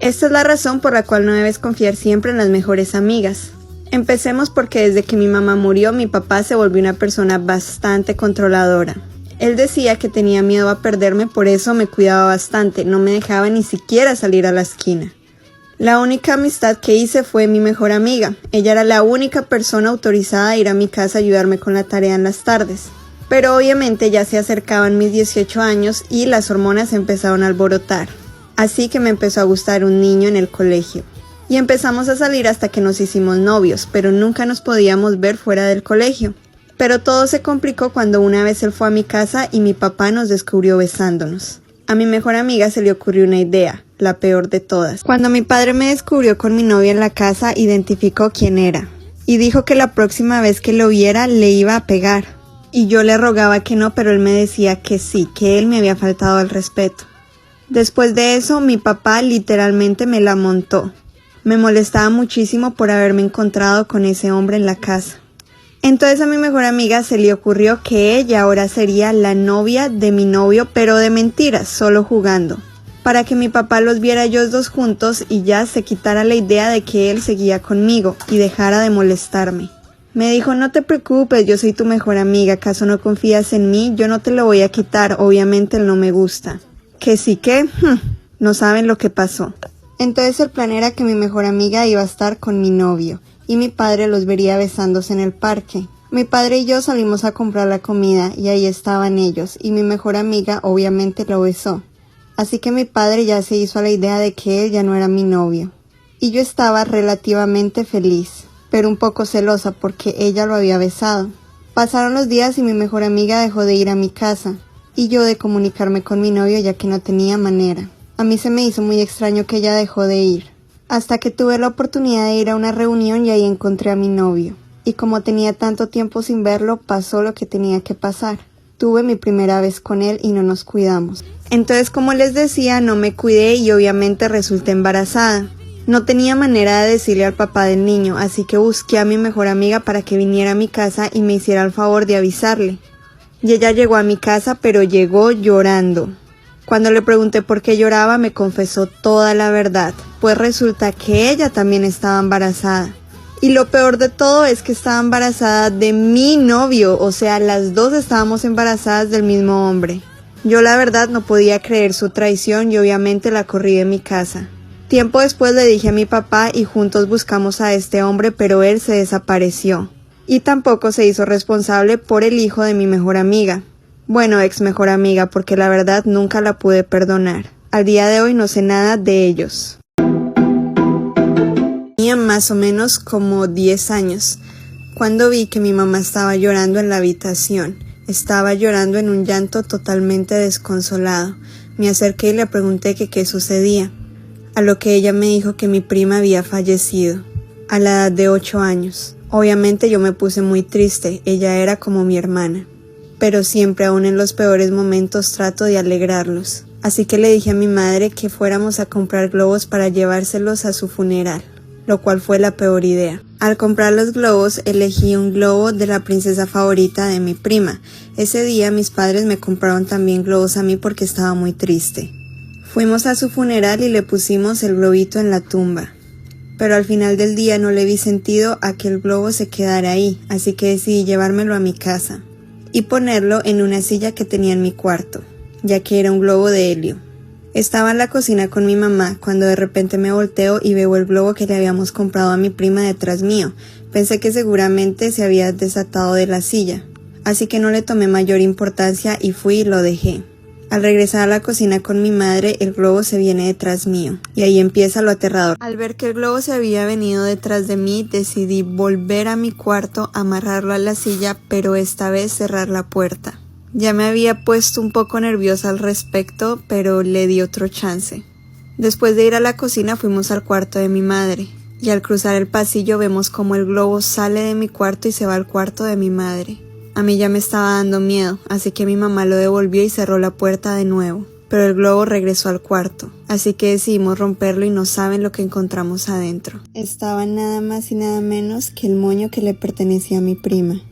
Esta es la razón por la cual no debes confiar siempre en las mejores amigas. Empecemos porque desde que mi mamá murió, mi papá se volvió una persona bastante controladora. Él decía que tenía miedo a perderme, por eso me cuidaba bastante, no me dejaba ni siquiera salir a la esquina. La única amistad que hice fue mi mejor amiga. Ella era la única persona autorizada a ir a mi casa a ayudarme con la tarea en las tardes. Pero obviamente ya se acercaban mis 18 años y las hormonas empezaron a alborotar. Así que me empezó a gustar un niño en el colegio. Y empezamos a salir hasta que nos hicimos novios, pero nunca nos podíamos ver fuera del colegio. Pero todo se complicó cuando una vez él fue a mi casa y mi papá nos descubrió besándonos. A mi mejor amiga se le ocurrió una idea, la peor de todas. Cuando mi padre me descubrió con mi novia en la casa, identificó quién era. Y dijo que la próxima vez que lo viera le iba a pegar. Y yo le rogaba que no, pero él me decía que sí, que él me había faltado al respeto. Después de eso, mi papá literalmente me la montó. Me molestaba muchísimo por haberme encontrado con ese hombre en la casa. Entonces a mi mejor amiga se le ocurrió que ella ahora sería la novia de mi novio, pero de mentiras, solo jugando, para que mi papá los viera ellos dos juntos y ya se quitara la idea de que él seguía conmigo y dejara de molestarme. Me dijo: no te preocupes, yo soy tu mejor amiga, ¿acaso no confías en mí? Yo no te lo voy a quitar, obviamente él no me gusta. Que sí que, no saben lo que pasó. Entonces el plan era que mi mejor amiga iba a estar con mi novio y mi padre los vería besándose en el parque. Mi padre y yo salimos a comprar la comida y ahí estaban ellos y mi mejor amiga obviamente lo besó. Así que mi padre ya se hizo a la idea de que él ya no era mi novio. Y yo estaba relativamente feliz, pero un poco celosa porque ella lo había besado. Pasaron los días y mi mejor amiga dejó de ir a mi casa y yo de comunicarme con mi novio ya que no tenía manera. A mí se me hizo muy extraño que ella dejó de ir, hasta que tuve la oportunidad de ir a una reunión y ahí encontré a mi novio. Y como tenía tanto tiempo sin verlo, pasó lo que tenía que pasar. Tuve mi primera vez con él y no nos cuidamos. Entonces, como les decía, no me cuidé y obviamente resulté embarazada. No tenía manera de decirle al papá del niño, así que busqué a mi mejor amiga para que viniera a mi casa y me hiciera el favor de avisarle. Y ella llegó a mi casa, pero llegó llorando. Cuando le pregunté por qué lloraba, me confesó toda la verdad, pues resulta que ella también estaba embarazada. Y lo peor de todo es que estaba embarazada de mi novio, o sea, las dos estábamos embarazadas del mismo hombre. Yo la verdad no podía creer su traición y obviamente la corrí de mi casa. Tiempo después le dije a mi papá y juntos buscamos a este hombre, pero él se desapareció. Y tampoco se hizo responsable por el hijo de mi mejor amiga. Bueno, ex mejor amiga, porque la verdad nunca la pude perdonar. Al día de hoy no sé nada de ellos. Tenía más o menos como 10 años, cuando vi que mi mamá estaba llorando en la habitación. Estaba llorando en un llanto totalmente desconsolado. Me acerqué y le pregunté que qué sucedía, a lo que ella me dijo que mi prima había fallecido, a la edad de 8 años. Obviamente yo me puse muy triste, ella era como mi hermana. Pero siempre, aún en los peores momentos, trato de alegrarlos. Así que le dije a mi madre que fuéramos a comprar globos para llevárselos a su funeral, lo cual fue la peor idea. Al comprar los globos, elegí un globo de la princesa favorita de mi prima. Ese día mis padres me compraron también globos a mí porque estaba muy triste. Fuimos a su funeral y le pusimos el globito en la tumba. Pero al final del día no le vi sentido a que el globo se quedara ahí, así que decidí llevármelo a mi casa y ponerlo en una silla que tenía en mi cuarto, ya que era un globo de helio. Estaba en la cocina con mi mamá cuando de repente me volteo y veo el globo que le habíamos comprado a mi prima detrás mío. Pensé que seguramente se había desatado de la silla, así que no le tomé mayor importancia y fui y lo dejé. Al regresar a la cocina con mi madre, el globo se viene detrás mío, y ahí empieza lo aterrador. Al ver que el globo se había venido detrás de mí, decidí volver a mi cuarto, amarrarlo a la silla, pero esta vez cerrar la puerta. Ya me había puesto un poco nerviosa al respecto, pero le di otro chance. Después de ir a la cocina fuimos al cuarto de mi madre, y al cruzar el pasillo vemos como el globo sale de mi cuarto y se va al cuarto de mi madre. A mí ya me estaba dando miedo, así que mi mamá lo devolvió y cerró la puerta de nuevo, pero el globo regresó al cuarto, así que decidimos romperlo y no saben lo que encontramos adentro. Estaba nada más y nada menos que el moño que le pertenecía a mi prima.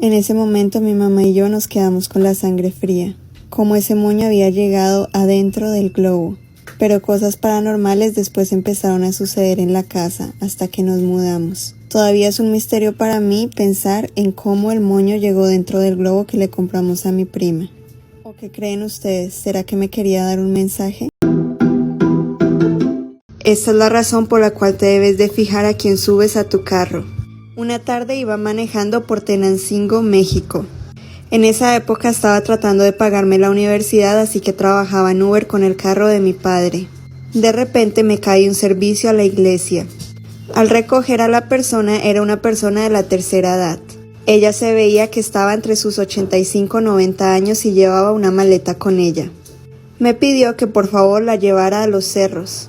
En ese momento mi mamá y yo nos quedamos con la sangre fría, como ese moño había llegado adentro del globo. Pero cosas paranormales después empezaron a suceder en la casa hasta que nos mudamos. Todavía es un misterio para mí pensar en cómo el moño llegó dentro del globo que le compramos a mi prima. ¿O qué creen ustedes? ¿Será que me quería dar un mensaje? Esta es la razón por la cual te debes de fijar a quién subes a tu carro. Una tarde iba manejando por Tenancingo, México. En esa época estaba tratando de pagarme la universidad, así que trabajaba en Uber con el carro de mi padre. De repente me cae un servicio a la iglesia. Al recoger a la persona era una persona de la tercera edad. Ella se veía que estaba entre sus 85 y 90 años y llevaba una maleta con ella. Me pidió que por favor la llevara a los cerros.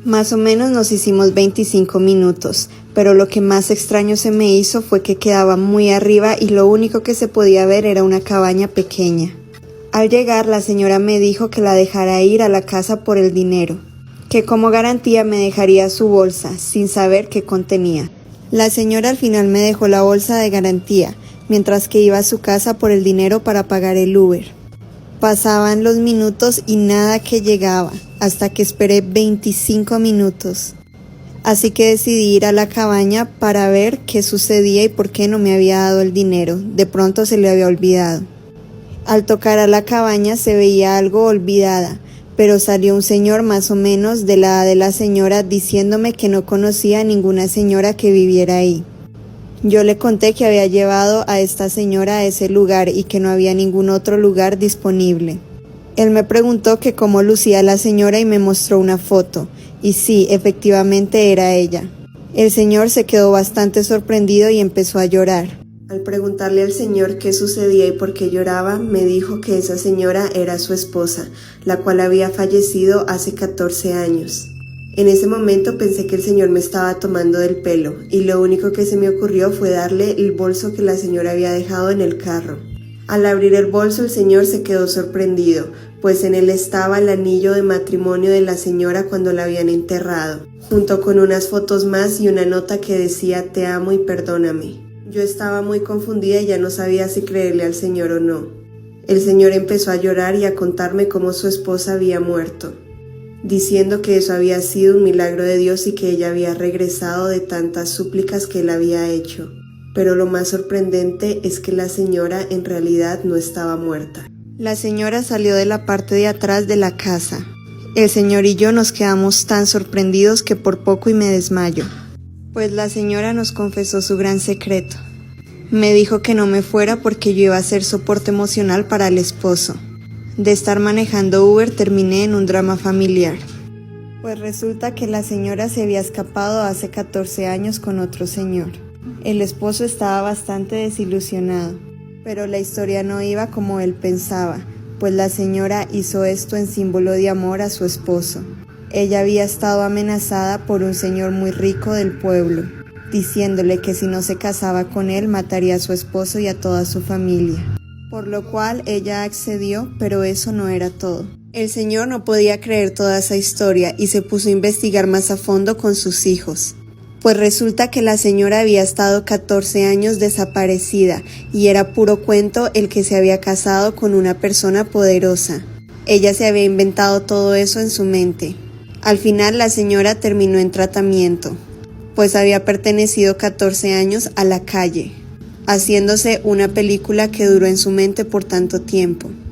Más o menos nos hicimos 25 minutos, pero lo que más extraño se me hizo fue que quedaba muy arriba y lo único que se podía ver era una cabaña pequeña. Al llegar, la señora me dijo que la dejara ir a la casa por el dinero, que como garantía me dejaría su bolsa, sin saber qué contenía. La señora al final me dejó la bolsa de garantía, mientras que iba a su casa por el dinero para pagar el Uber. Pasaban los minutos y nada que llegaba, hasta que esperé 25 minutos. Así que decidí ir a la cabaña para ver qué sucedía y por qué no me había dado el dinero. De pronto se le había olvidado. Al tocar a la cabaña se veía algo olvidada, pero salió un señor más o menos de la edad de la señora diciéndome que no conocía a ninguna señora que viviera ahí. Yo le conté que había llevado a esta señora a ese lugar y que no había ningún otro lugar disponible. Él me preguntó que cómo lucía la señora y me mostró una foto. Y sí, efectivamente era ella. El señor se quedó bastante sorprendido y empezó a llorar. Al preguntarle al señor qué sucedía y por qué lloraba, me dijo que esa señora era su esposa, la cual había fallecido hace 14 años. En ese momento pensé que el señor me estaba tomando del pelo, y lo único que se me ocurrió fue darle el bolso que la señora había dejado en el carro. Al abrir el bolso, el señor se quedó sorprendido, pues en él estaba el anillo de matrimonio de la señora cuando la habían enterrado, junto con unas fotos más y una nota que decía «Te amo y perdóname». Yo estaba muy confundida y ya no sabía si creerle al señor o no. El señor empezó a llorar y a contarme cómo su esposa había muerto, diciendo que eso había sido un milagro de Dios y que ella había regresado de tantas súplicas que él había hecho. Pero lo más sorprendente es que la señora en realidad no estaba muerta. La señora salió de la parte de atrás de la casa. El señor y yo nos quedamos tan sorprendidos que por poco y me desmayo. Pues la señora nos confesó su gran secreto. Me dijo que no me fuera porque yo iba a ser soporte emocional para el esposo. De estar manejando Uber terminé en un drama familiar. Pues resulta que la señora se había escapado hace 14 años con otro señor. El esposo estaba bastante desilusionado, pero la historia no iba como él pensaba, pues la señora hizo esto en símbolo de amor a su esposo. Ella había estado amenazada por un señor muy rico del pueblo, diciéndole que si no se casaba con él mataría a su esposo y a toda su familia. Por lo cual ella accedió, pero eso no era todo. El señor no podía creer toda esa historia y se puso a investigar más a fondo con sus hijos. Pues resulta que la señora había estado 14 años desaparecida y era puro cuento el que se había casado con una persona poderosa. Ella se había inventado todo eso en su mente. Al final la señora terminó en tratamiento, pues había pertenecido 14 años a la calle, haciéndose una película que duró en su mente por tanto tiempo.